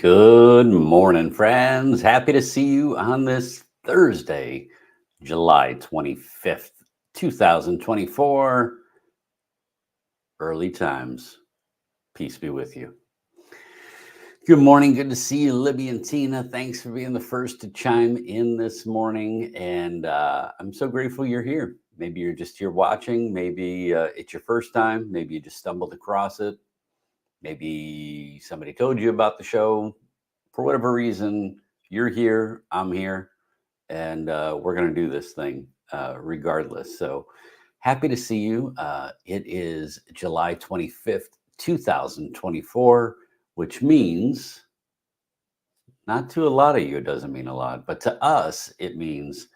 Good morning, friends. Happy to see you on this Thursday, July 25th, 2024. Early times. Peace be with you. Good morning. Good to see you, Libby and Tina. Thanks for being the first to chime in this morning. And I'm so grateful you're here. Maybe you're just here watching. Maybe it's your first time. Maybe you just stumbled across it. Maybe somebody told you about the show. For whatever reason, you're here, I'm here, and we're going to do this thing regardless. So happy to see you. It is July 25th, 2024, which means not to a lot of you, it doesn't mean a lot, but to us, it means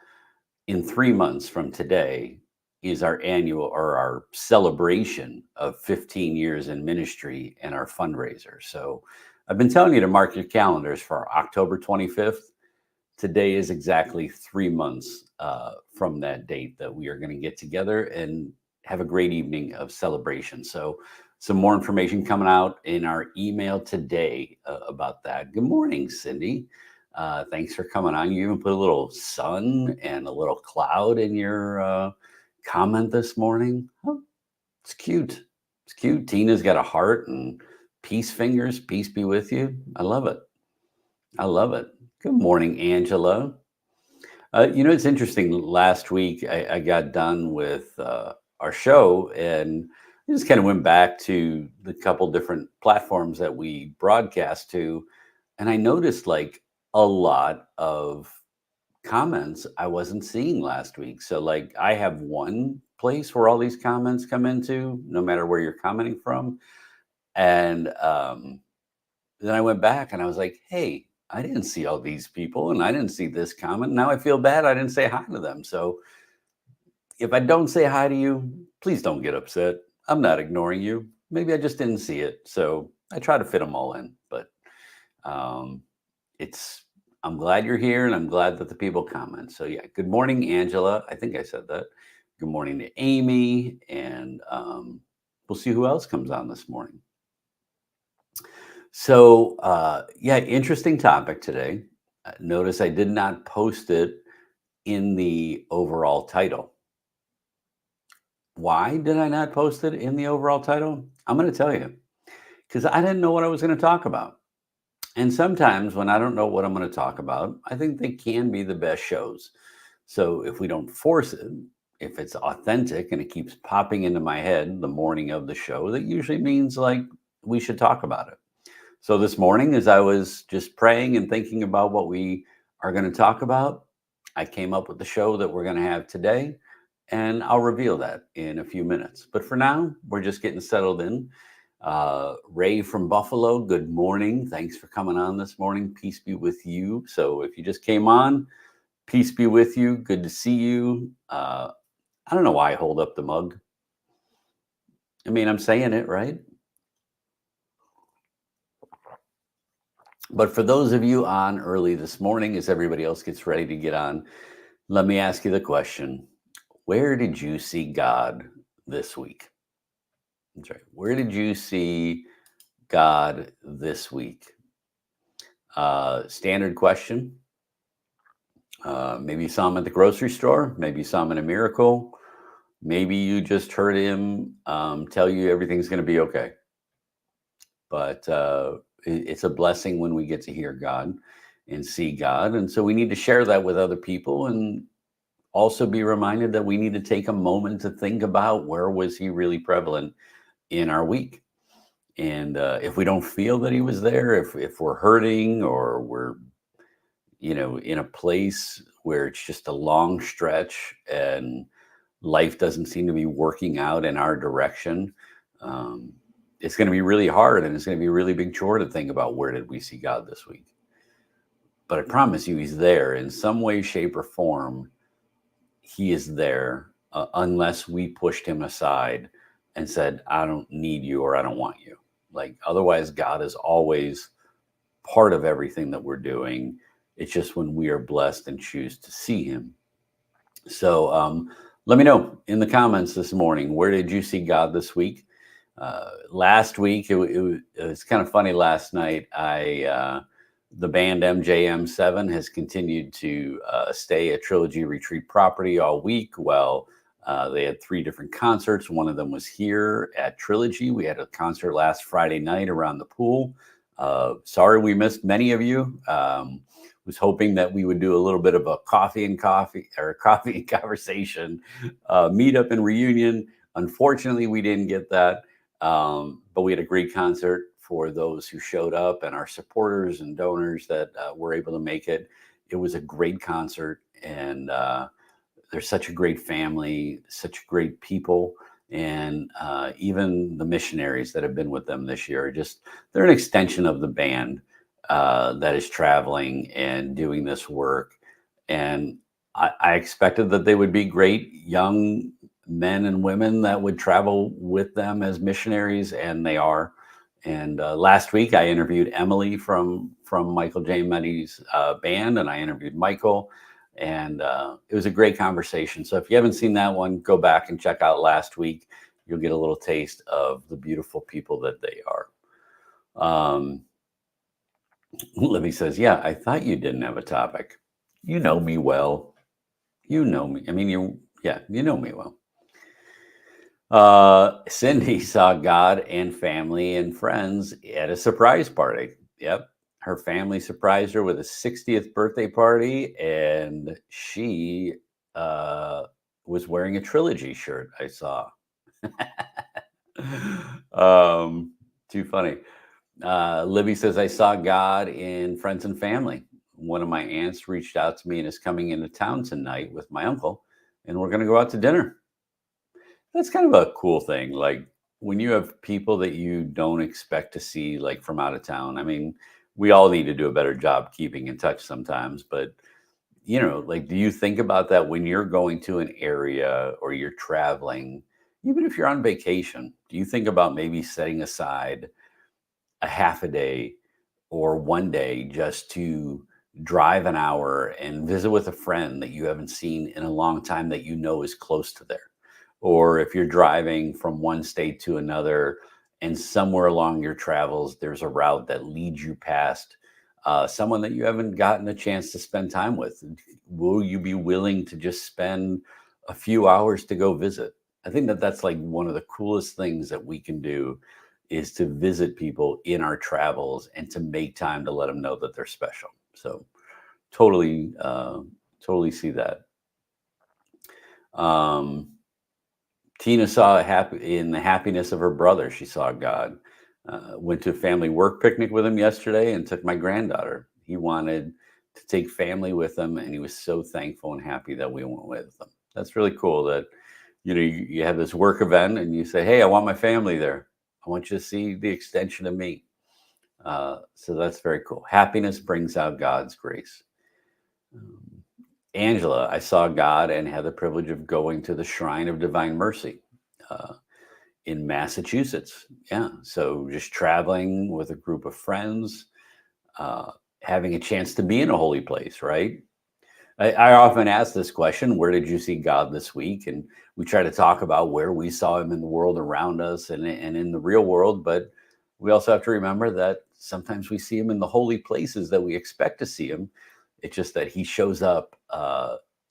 in 3 months from today is our annual or our celebration of 15 years in ministry and our fundraiser. So I've been telling you to mark your calendars for October 25th. Today is exactly 3 months from that date that we are going to get together and have a great evening of celebration. So some more information coming out in our email today about that. Good morning, Cindy. Thanks for coming on. You even put a little sun and a little cloud in your comment this morning. Oh, it's cute. It's cute. Tina's got a heart and peace fingers. Peace be with you. I love it. I love it. Good morning, Angela. It's interesting. Last week, I got done with our show and I just kind of went back to the couple different platforms that we broadcast to. And I noticed like a lot of comments I wasn't seeing last week. So like I have one place where all these comments come into, no matter where you're commenting from. And then I went back and I was like, hey, I didn't see all these people and I didn't see this comment. Now I feel bad I didn't say hi to them. So if I don't say hi to you, please don't get upset. I'm not ignoring you. Maybe I just didn't see it. So I try to fit them all in. But I'm glad you're here and I'm glad that the people comment. So yeah, good morning, Angela. I think I said that. Good morning to Amy. And we'll see who else comes on this morning. So interesting topic today. Notice I did not post it in the overall title. Why did I not post it in the overall title? I'm going to tell you, because I didn't know what I was going to talk about. And sometimes when I don't know what I'm going to talk about, I think they can be the best shows. So if we don't force it, if it's authentic and it keeps popping into my head the morning of the show, that usually means like we should talk about it. So this morning, as I was just praying and thinking about what we are going to talk about, I came up with the show that we're going to have today, and I'll reveal that in a few minutes. But for now, we're just getting settled in. Ray from Buffalo, good morning. Thanks for coming on this morning. Peace be with you. So if you just came on, peace be with you. Good to see you. I don't know why I hold up the mug. I mean, I'm saying it, right? But for those of you on early this morning, as everybody else gets ready to get on, let me ask you the question. Where did you see God this week? That's right. Where did you see God this week? Standard question. Maybe you saw him at the grocery store. Maybe you saw him in a miracle. Maybe you just heard him tell you everything's going to be okay. But it's a blessing when we get to hear God and see God. And so we need to share that with other people and also be reminded that we need to take a moment to think about where was he really prevalent in our week. And if we don't feel that he was there, if we're hurting or we're, in a place where it's just a long stretch and life doesn't seem to be working out in our direction, it's going to be really hard and it's going to be a really big chore to think about where did we see God this week. But I promise you, he's there in some way, shape, or form. He is there unless we pushed him aside and said, I don't need you or I don't want you. Like, otherwise, God is always part of everything that we're doing. It's just when we are blessed and choose to see him. So let me know in the comments this morning, where did you see God this week? Last week, it was kind of funny. Last night, I The band MJM7 has continued to stay at Trilogy Retreat property all week. Well, they had 3 different concerts. One of them was here at Trilogy. We had a concert last Friday night around the pool. Sorry we missed many of you. Was hoping that we would do a little bit of a coffee and conversation meetup and reunion. Unfortunately, we didn't get that, but we had a great concert for those who showed up and our supporters and donors that were able to make it. It was a great concert, and they're such a great family, such great people, and even the missionaries that have been with them this year, they're an extension of the band that is traveling and doing this work. And I expected that they would be great young men and women that would travel with them as missionaries, and they are. And last week I interviewed Emily from Michael J. Meddy's band, and I interviewed Michael, and it was a great conversation. So if you haven't seen that one, go back and check out last week. You'll get a little taste of the beautiful people that they are. Libby says, yeah, I thought you didn't have a topic. You know me well. You know me. I mean, you know me well. Cindy saw God and family and friends at a surprise party. Yep. Her family surprised her with a 60th birthday party, and she was wearing a Trilogy shirt, I saw. Too funny. Libby says, I saw God in friends and family. One of my aunts reached out to me and is coming into town tonight with my uncle, and we're going to go out to dinner. That's kind of a cool thing. Like when you have people that you don't expect to see, like from out of town. I mean, we all need to do a better job keeping in touch sometimes, but like, do you think about that when you're going to an area or you're traveling, even if you're on vacation? Do you think about maybe setting aside a half a day or one day just to drive an hour and visit with a friend that you haven't seen in a long time that is close to there? Or if you're driving from one state to another and somewhere along your travels, there's a route that leads you past someone that you haven't gotten a chance to spend time with. Will you be willing to just spend a few hours to go visit? I think that that's like one of the coolest things that we can do, is to visit people in our travels and to make time to let them know that they're special. So totally see that. Tina saw in the happiness of her brother. She saw God. Went to a family work picnic with him yesterday and took my granddaughter. He wanted to take family with him, and he was so thankful and happy that we went with them. That's really cool that, you have this work event and you say, hey, I want my family there. I want you to see the extension of me. So that's very cool. Happiness brings out God's grace. Angela, I saw God and had the privilege of going to the Shrine of Divine Mercy in Massachusetts. Yeah. So just traveling with a group of friends, having a chance to be in a holy place, right? I often ask this question, where did you see God this week? And we try to talk about where we saw him in the world around us and in the real world. But we also have to remember that sometimes we see him in the holy places that we expect to see him. It's just that he shows up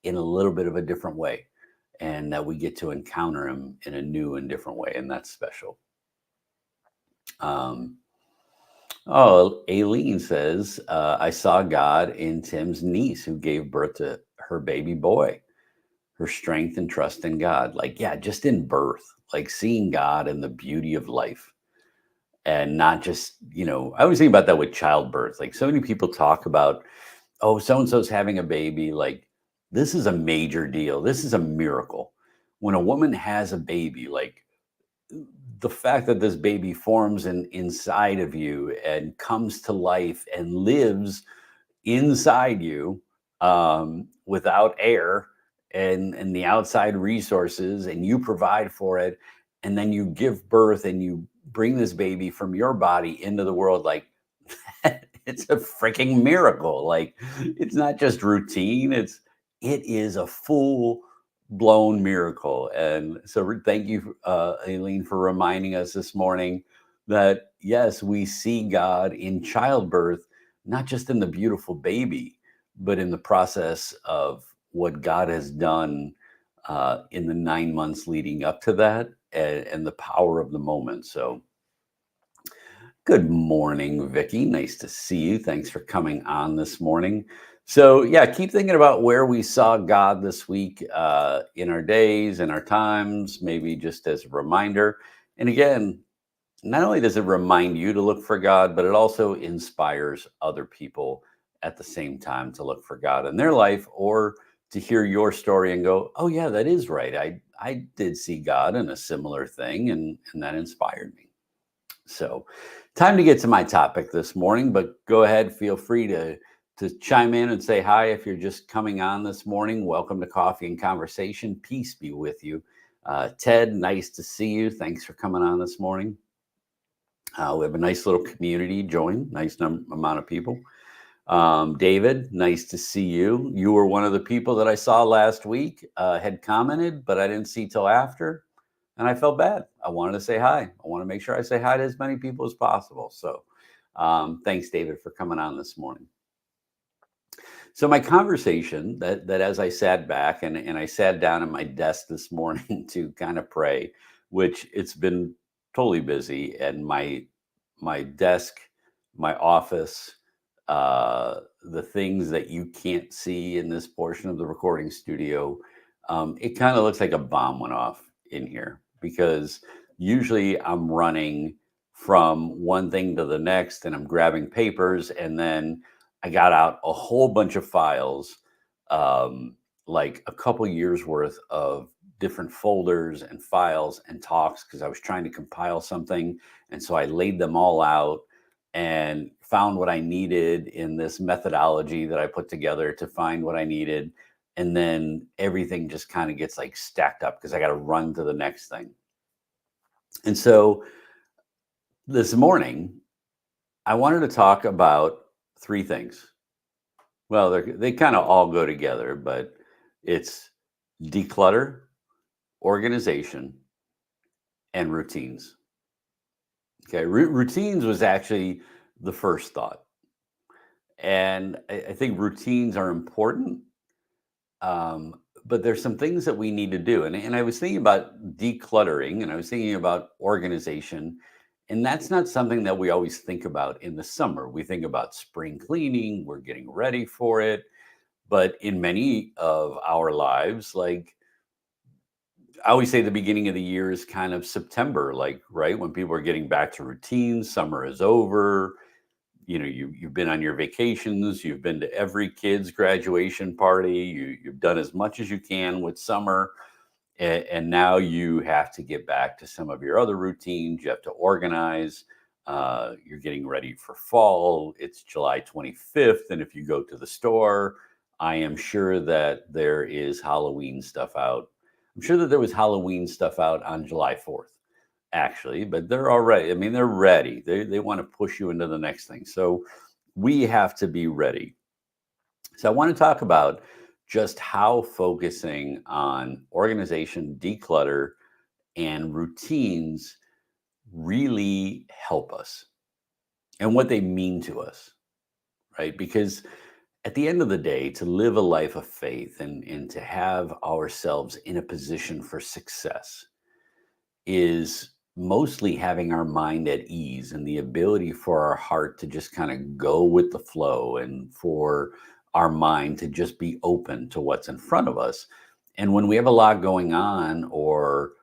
in a little bit of a different way, and that we get to encounter him in a new and different way. And that's special. Aileen says, I saw God in Tim's niece who gave birth to her baby boy. Her strength and trust in God. Like, yeah, just in birth, like seeing God and the beauty of life. And not just, I always think about that with childbirth. Like, so many people talk about, oh, so-and-so's having a baby. Like, this is a major deal. This is a miracle. When a woman has a baby, like, the fact that this baby forms inside of you and comes to life and lives inside you without air and the outside resources, and you provide for it, and then you give birth and you bring this baby from your body into the world, like, it's a freaking miracle. Like, it's not just routine, it is a full blown miracle. And so thank you, Aileen, for reminding us this morning that yes, we see God in childbirth, not just in the beautiful baby, but in the process of what God has done in the 9 months leading up to that, and the power of the moment. So, good morning, Vicky. Nice to see you. Thanks for coming on this morning. So, yeah, keep thinking about where we saw God this week in our days and our times, maybe just as a reminder. And again, not only does it remind you to look for God, but it also inspires other people at the same time to look for God in their life, or to hear your story and go, oh, yeah, that is right. I did see God in a similar thing, and that inspired me. So, time to get to my topic this morning, but go ahead, feel free to chime in and say hi if you're just coming on this morning. Welcome to Coffee and Conversation. Peace be with you. Ted, nice to see you. Thanks for coming on this morning. We have a nice little community join, nice amount of people. David, nice to see you. You were one of the people that I saw last week, had commented, but I didn't see till after. And I felt bad. I wanted to say hi. I want to make sure I say hi to as many people as possible. So thanks, David, for coming on this morning. So my conversation that as I sat back and I sat down at my desk this morning to kind of pray, which it's been totally busy, and my desk, my office, the things that you can't see in this portion of the recording studio, it kind of looks like a bomb went off in here, because usually I'm running from one thing to the next and I'm grabbing papers, and then I got out a whole bunch of files, like a couple years worth of different folders and files and talks, because I was trying to compile something. And so I laid them all out and found what I needed in this methodology that I put together to find what I needed. And then everything just kind of gets like stacked up because I got to run to the next thing. And so this morning, I wanted to talk about three things. Well, they kind of all go together, but it's declutter, organization, and routines. Okay, routines was actually the first thought. And I think routines are important, um, but there's some things that we need to do. And I was thinking about decluttering, and I was thinking about organization. And that's not something that we always think about in the summer. We think about spring cleaning, we're getting ready for it. But in many of our lives, like I always say, the beginning of the year is kind of September, like, right? When people are getting back to routines, summer is over. You've been on your vacations, you've been to every kid's graduation party, you've done as much as you can with summer, and now you have to get back to some of your other routines. You have to organize. You're getting ready for fall. It's July 25th, and if you go to the store, I am sure that there is Halloween stuff out. I'm sure that there was Halloween stuff out on July 4th, actually, but they're already, I mean, they're ready. They want to push you into the next thing. So we have to be ready. So I want to talk about just how focusing on organization, declutter, and routines really help us, and what they mean to us, right? Because at the end of the day, to live a life of faith, and to have ourselves in a position for success, is mostly having our mind at ease and the ability for our heart to just kind of go with the flow, and for our mind to just be open to what's in front of us. And when we have a lot going on, or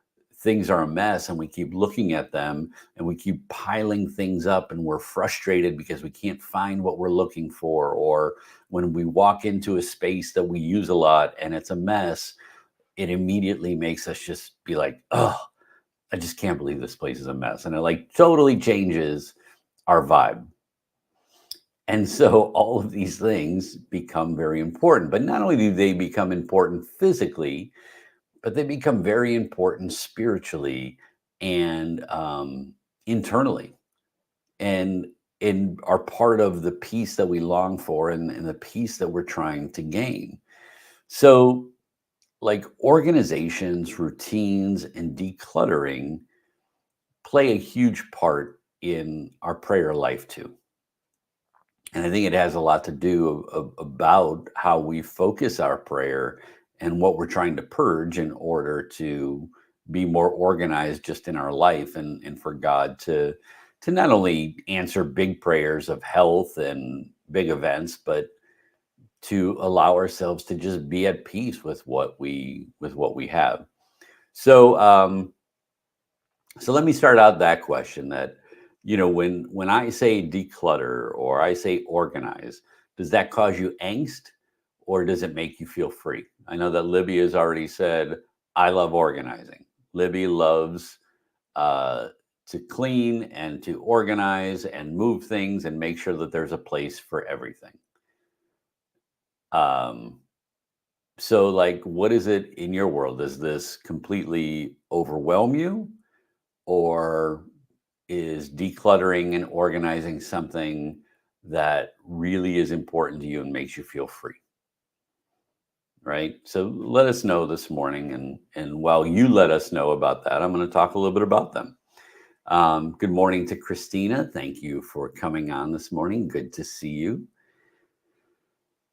things are a mess and we keep looking at them and we keep piling things up, and we're frustrated because we can't find what we're looking for, or when we walk into a space that we use a lot and it's a mess, it immediately makes us just be like, oh, I just can't believe this place is a mess. And it like totally changes our vibe. And so all of these things become very important. But not only do they become important physically, but they become very important spiritually, and internally, and are part of the peace that we long for, and the peace that we're trying to gain. So, like, organizations, routines, and decluttering play a huge part in our prayer life too. And I think it has a lot to do about how we focus our prayer and what we're trying to purge in order to be more organized just in our life, and for God to not only answer big prayers of health and big events, but to allow ourselves to just be at peace with what we have. So so let me start out that question, that when I say declutter or I say organize, does that cause you angst, or does it make you feel free? I know that Libby has already said, I love organizing. Libby loves uh, to clean and to organize and move things and make sure that there's a place for everything. Um, so, like, what is it in your world? Does this completely overwhelm you, or is decluttering and organizing something that really is important to you and makes you feel free? Right. So let us know this morning. And while you let us know about that, I'm going to talk a little bit about them. Good morning to Christina. Thank you for coming on this morning. Good to see you.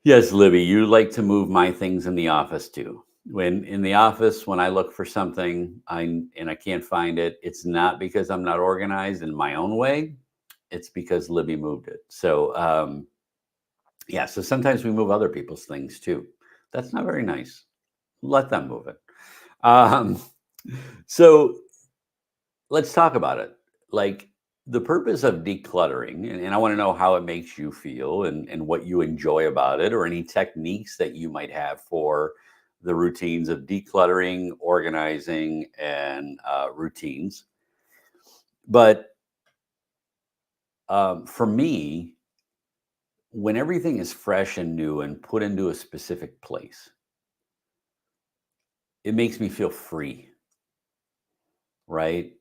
Yes, Libby, you like to move my things in the office too. When in the office, when I look for something and I can't find it, it's not because I'm not organized in my own way. It's because Libby moved it. So yeah, so sometimes we move other people's things too. That's not very nice. Let them move it. Um, so let's talk about it. Like, the purpose of decluttering, and I want to know how it makes you feel, and what you enjoy about it, or any techniques that you might have for the routines of decluttering, organizing, and routines. But for me, when everything is fresh and new and put into a specific place, it makes me feel free, right?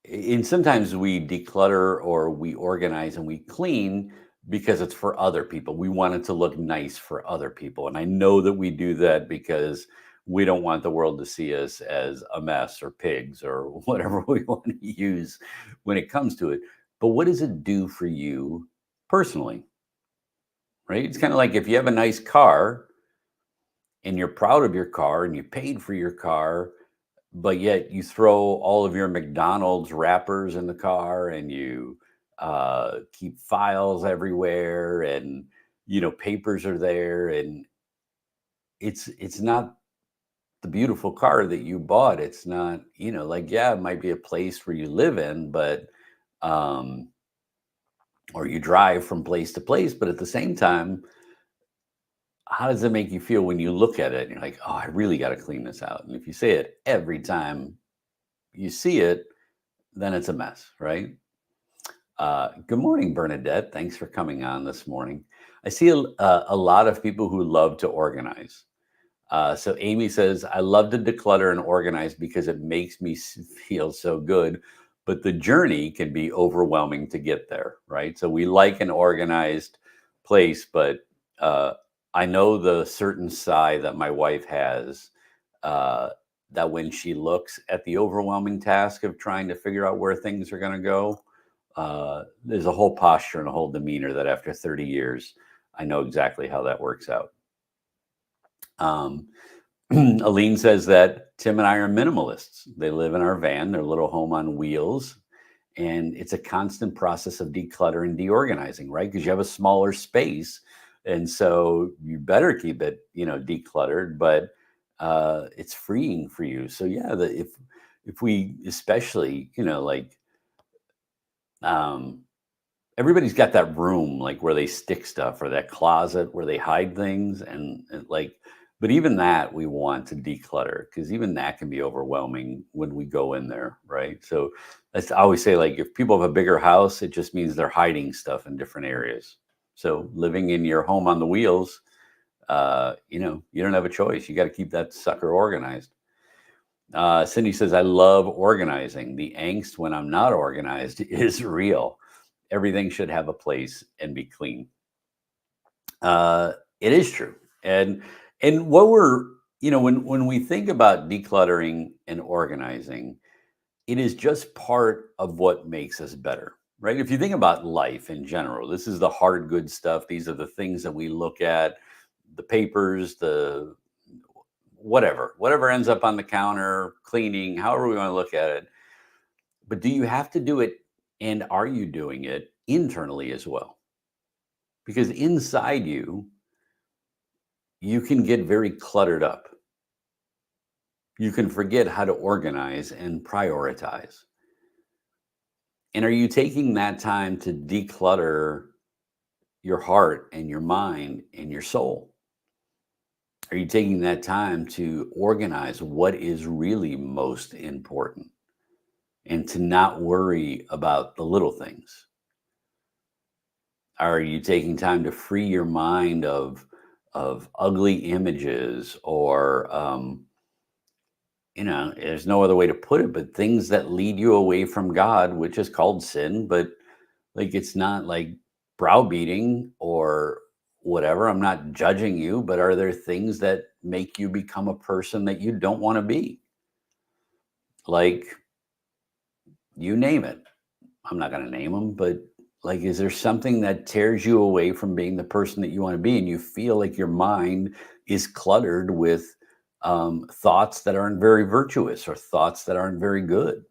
And sometimes we declutter or we organize and we clean because it's for other people. We want it to look nice for other people. And I know that we do that because we don't want the world to see us as a mess or pigs or whatever we want to use when it comes to it. But what does it do for you personally? Right? It's kind of like if you have a nice car and you're proud of your car and you paid for your car, but yet you throw all of your McDonald's wrappers in the car, and you keep files everywhere, and papers are there, and it's not the beautiful car that you bought. It's not, like, yeah, it might be a place where you live in, but um or you drive from place to place, but at the same time, how does it make you feel when you look at it and you're like, oh, I really got to clean this out? And if you say it every time you see it, then it's a mess, right? Good morning, Bernadette. Thanks for coming on this morning. I see a lot of people who love to organize. So Amy says, I love to declutter and organize because it makes me feel so good, but the journey can be overwhelming to get there, right? So we like an organized place, but uh, I know the certain sigh that my wife has, uh, that when she looks at the overwhelming task of trying to figure out where things are going to go, there's a whole posture and a whole demeanor that after 30 years, I know exactly how that works out. Um, Aline says that Tim and I are minimalists. They live in our van, their little home on wheels, and it's a constant process of decluttering and deorganizing, right? Because you have a smaller space, and so you better keep it, decluttered, but it's freeing for you. So yeah, if we especially, like, um, everybody's got that room, like, where they stick stuff, or that closet where they hide things, and like, but even that we want to declutter, because even that can be overwhelming when we go in there, right? So that's, I always say, like, if people have a bigger house, it just means they're hiding stuff in different areas. So living in your home on the wheels, you don't have a choice. You got to keep that sucker organized. Cindy says, I love organizing. The angst when I'm not organized is real. Everything should have a place and be clean. It is true. And what we're, when we think about decluttering and organizing, it is just part of what makes us better, right? If you think about life in general, this is the hard, good stuff. These are the things that we look at, the papers, the whatever ends up on the counter, cleaning, however we want to look at it. But do you have to do it? And are you doing it internally as well? Because inside you, you can get very cluttered up. You can forget how to organize and prioritize. And are you taking that time to declutter your heart and your mind and your soul? Are you taking that time to organize what is really most important and to not worry about the little things? Are you taking time to free your mind of ugly images or there's no other way to put it, but things that lead you away from God, which is called sin, but like it's not like browbeating or whatever. I'm not judging you, but are there things that make you become a person that you don't want to be? Like, you name it. I'm not going to name them, but like, is there something that tears you away from being the person that you want to be? And you feel like your mind is cluttered with thoughts that aren't very virtuous or thoughts that aren't very good.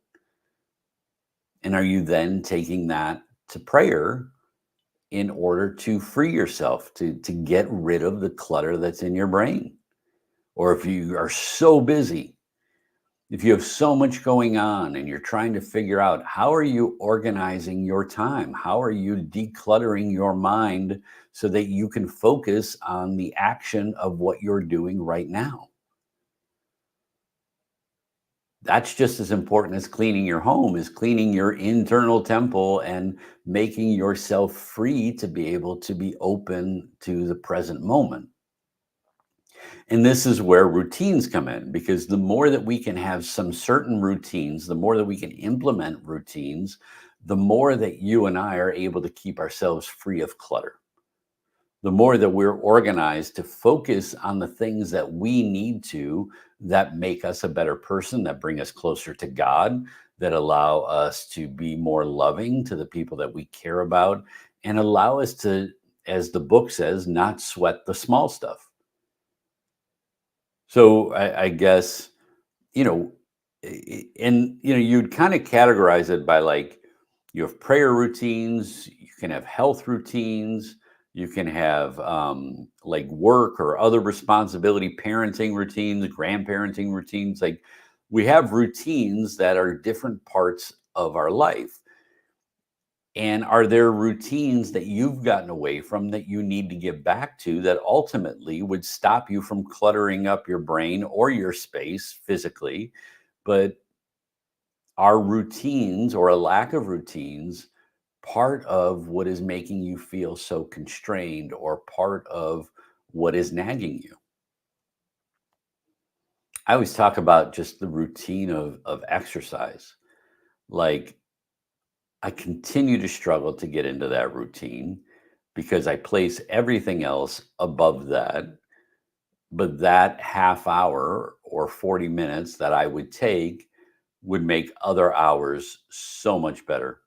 And are you then taking that to prayer in order to free yourself, to get rid of the clutter that's in your brain? Or if you are so busy, if you have so much going on and you're trying to figure out how are you organizing your time? How are you decluttering your mind so that you can focus on the action of what you're doing right now? That's just as important as cleaning your home, is cleaning your internal temple and making yourself free to be able to be open to the present moment. And this is where routines come in, because the more that we can have some certain routines, the more that we can implement routines, the more that you and I are able to keep ourselves free of clutter. The more that we're organized to focus on the things that we need to, that make us a better person, that bring us closer to God, that allow us to be more loving to the people that we care about, and allow us to, as the book says, not sweat the small stuff. So I guess, you know, and you'd kind of categorize it by like, you have prayer routines, you can have health routines, you can have like work or other responsibility, parenting routines, grandparenting routines. Like, we have routines that are different parts of our life. And are there routines that you've gotten away from that you need to get back to, that ultimately would stop you from cluttering up your brain or your space physically? But are routines, or a lack of routines, part of what is making you feel so constrained, or part of what is nagging you? I always talk about just the routine of exercise. Like, I continue to struggle to get into that routine because I place everything else above that. But that half hour or 40 minutes that I would take would make other hours so much better.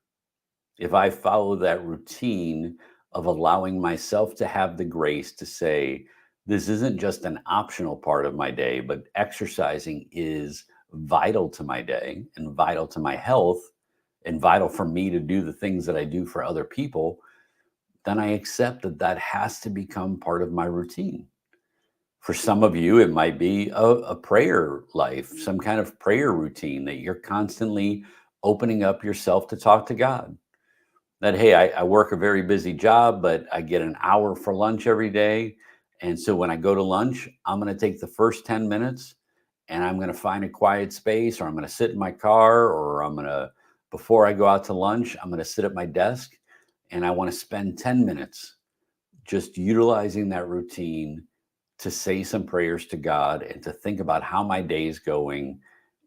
If I follow that routine of allowing myself to have the grace to say, this isn't just an optional part of my day, but exercising is vital to my day and vital to my health and vital for me to do the things that I do for other people, then I accept that that has to become part of my routine. For some of you, it might be a prayer life, some kind of prayer routine that you're constantly opening up yourself to talk to God. That, hey, I work a very busy job, but I get an hour for lunch every day. And so when I go to lunch, I'm going to take the first 10 minutes and I'm going to find a quiet space, or I'm going to sit in my car, or before I go out to lunch, I'm going to sit at my desk and I want to spend 10 minutes just utilizing that routine to say some prayers to God and to think about how my day is going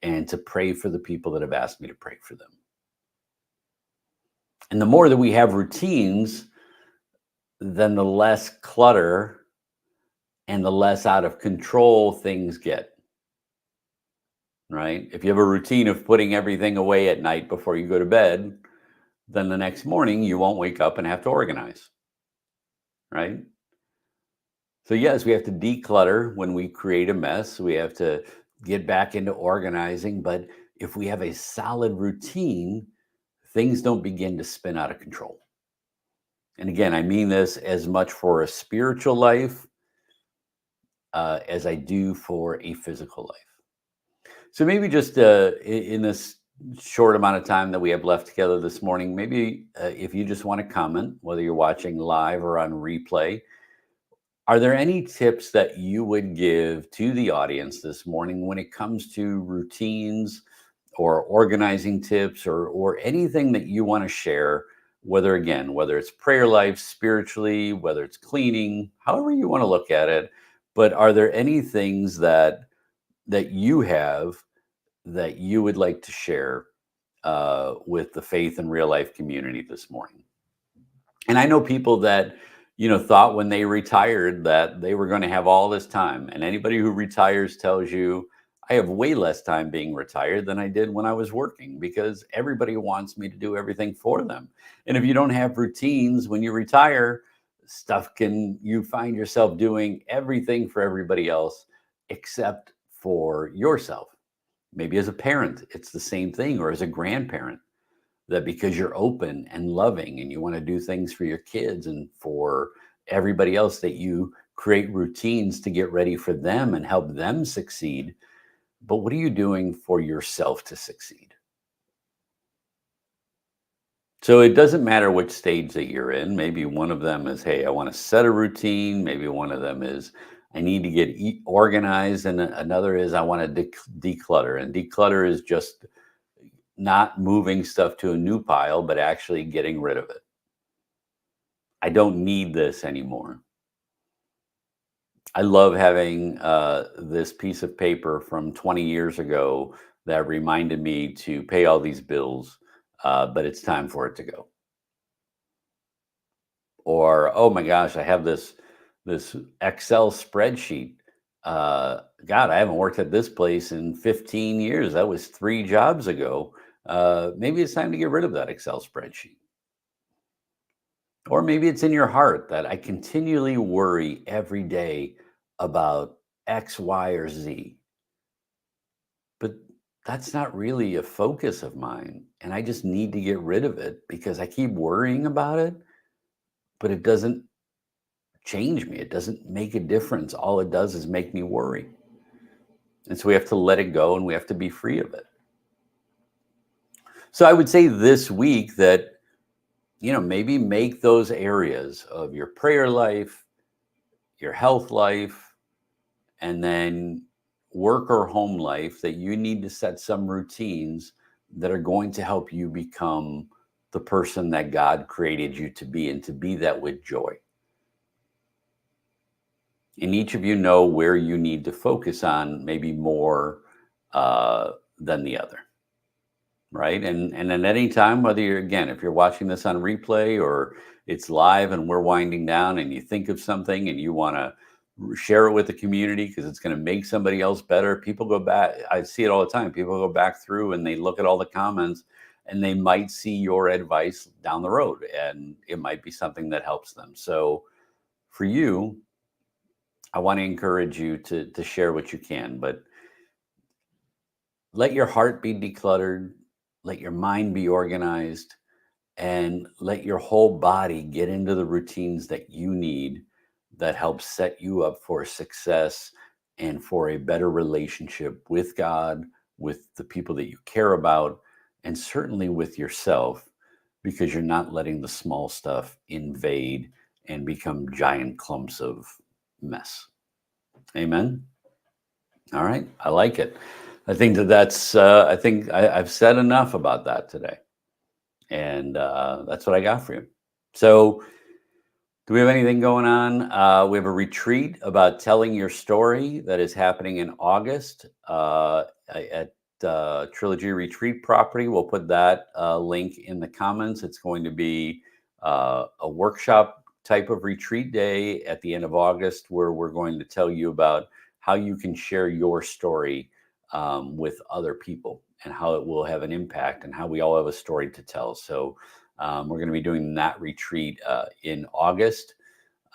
and to pray for the people that have asked me to pray for them. And the more that we have routines, then the less clutter and the less out of control things get, right? If you have a routine of putting everything away at night before you go to bed, then the next morning you won't wake up and have to organize, right? So, yes, we have to declutter when we create a mess. We have to get back into organizing. But if we have a solid routine, things don't begin to spin out of control. And again, I mean this as much for a spiritual life as I do for a physical life. So maybe just in this short amount of time that we have left together this morning, maybe if you just want to comment, whether you're watching live or on replay, are there any tips that you would give to the audience this morning when it comes to routines or organizing tips or anything that you want to share? Whether it's prayer life, spiritually, whether it's cleaning, however you want to look at it. But are there any things that you have that you would like to share with the faith and real life community this morning? And I know people that, thought when they retired that they were going to have all this time. And anybody who retires tells you, I have way less time being retired than I did when I was working because everybody wants me to do everything for them. And if you don't have routines when you retire, you find yourself doing everything for everybody else except for yourself. Maybe as a parent, it's the same thing, or as a grandparent, that because you're open and loving and you want to do things for your kids and for everybody else, that you create routines to get ready for them and help them succeed. But what are you doing for yourself to succeed? So it doesn't matter which stage that you're in. Maybe one of them is, hey, I want to set a routine. Maybe one of them is, I need to get organized. And another is, I want to declutter. And declutter is just not moving stuff to a new pile, but actually getting rid of it. I don't need this anymore. I love having this piece of paper from 20 years ago that reminded me to pay all these bills, but it's time for it to go. Or, oh my gosh, I have this Excel spreadsheet. God, I haven't worked at this place in 15 years. That was 3 jobs ago. Maybe it's time to get rid of that Excel spreadsheet. Or maybe it's in your heart that I continually worry every day about X, Y, or Z. But that's not really a focus of mine. And I just need to get rid of it because I keep worrying about it, but it doesn't change me. It doesn't make a difference. All it does is make me worry. And so we have to let it go and we have to be free of it. So I would say this week that, maybe make those areas of your prayer life, your health life, and then work or home life that you need to set some routines that are going to help you become the person that God created you to be, and to be that with joy. And each of you know where you need to focus on, maybe more than the other. Right. And at any time, whether you're, again, if you're watching this on replay or it's live and we're winding down and you think of something and you want to share it with the community because it's going to make somebody else better, people go back. I see it all the time. People go back through and they look at all the comments and they might see your advice down the road and it might be something that helps them. So for you, I want to encourage you to share what you can, but let your heart be decluttered, let your mind be organized, and let your whole body get into the routines that you need that help set you up for success and for a better relationship with God, with the people that you care about, and certainly with yourself, because you're not letting the small stuff invade and become giant clumps of mess. Amen. All right. I like it. I think I think I've said enough about that today. And that's what I got for you. So, do we have anything going on? We have a retreat about telling your story that is happening in August at Trilogy Retreat Property. We'll put that link in the comments. It's going to be a workshop type of retreat day at the end of August, where we're going to tell you about how you can share your story with other people and how it will have an impact and how we all have a story to tell. So We're going to be doing that retreat in August.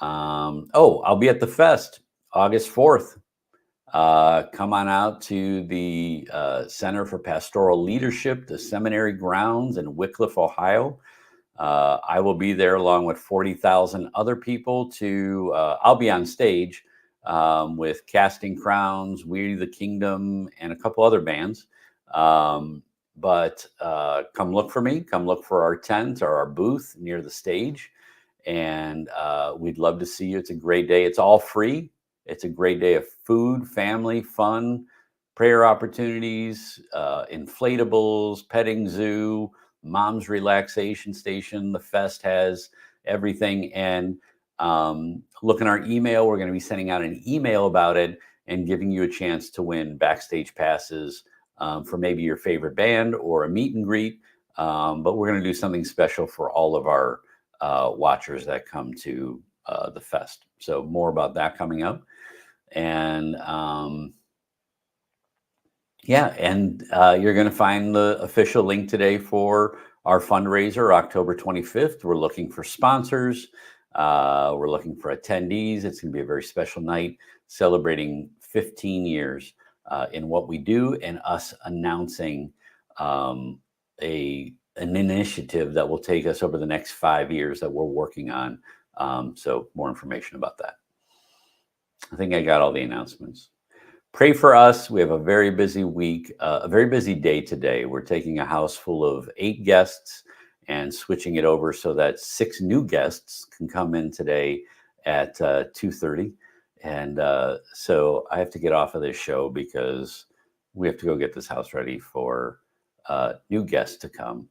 I'll be at the fest August 4th. Come on out to the Center for Pastoral Leadership, the seminary grounds in Wickliffe, Ohio. I will be there along with 40,000 other people I'll be on stage with Casting Crowns, We the Kingdom, and a couple other bands. But come look for me, come look for our tent or our booth near the stage. And we'd love to see you. It's a great day. It's all free. It's a great day of food, family, fun, prayer opportunities, inflatables, petting zoo, mom's relaxation station. The fest has everything. And look in our email. We're going to be sending out an email about it and giving you a chance to win backstage passes for maybe your favorite band or a meet and greet. But we're going to do something special for all of our watchers that come to the fest. So more about that coming up. And you're going to find the official link today for our fundraiser, October 25th. We're looking for sponsors. We're looking for attendees. It's going to be a very special night celebrating 15 years in what we do and us announcing an initiative that will take us over the next 5 years that we're working on. So more information about that. I think I got all the announcements. Pray for us. We have a very busy week, a very busy day today. We're taking a house full of 8 guests and switching it over so that 6 new guests can come in today at 2:30. And so I have to get off of this show because we have to go get this house ready for new guests to come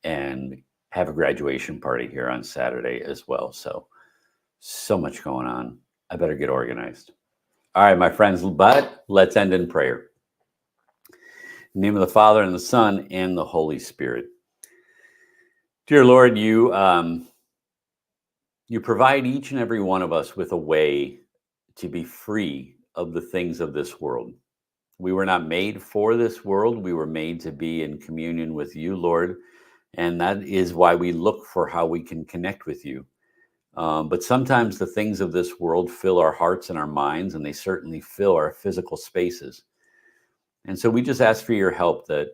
and have a graduation party here on Saturday as well. So much going on. I better get organized. All right, my friends, but let's end in prayer. In the name of the Father and the Son and the Holy Spirit. Dear Lord, you provide each and every one of us with a way to be free of the things of this world. We were not made for this world. We were made to be in communion with you, Lord. And that is why we look for how we can connect with you. But sometimes the things of this world fill our hearts and our minds, and they certainly fill our physical spaces. And so we just ask for your help that,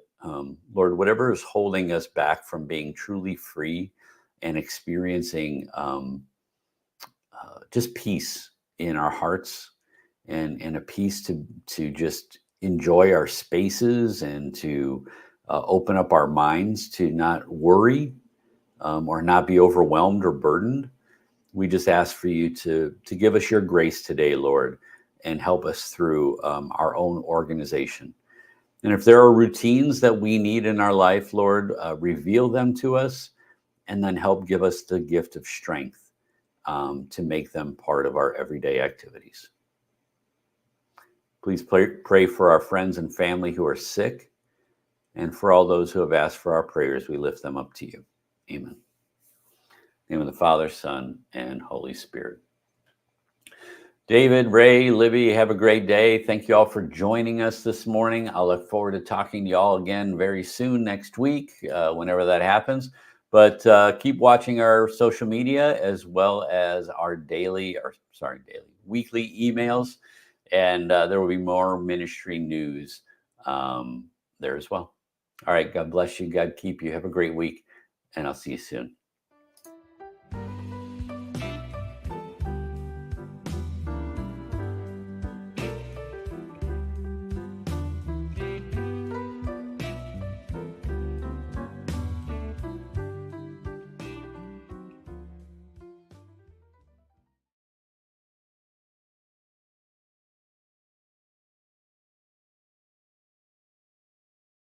Lord, whatever is holding us back from being truly free and experiencing just peace in our hearts and a peace to just enjoy our spaces and to open up our minds to not worry or not be overwhelmed or burdened. We just ask for you to give us your grace today, Lord, and help us through our own organization. And if there are routines that we need in our life, Lord, reveal them to us and then help give us the gift of strength to make them part of our everyday activities. Please pray for our friends and family who are sick, and for all those who have asked for our prayers, we lift them up to you. Amen. In the name of the Father, Son, and Holy Spirit. David, Ray, Libby, have a great day. Thank you all for joining us this morning. I'll look forward to talking to you all again very soon next week, whenever that happens. But keep watching our social media as well as our weekly emails. And there will be more ministry news there as well. All right. God bless you. God keep you. Have a great week. And I'll see you soon.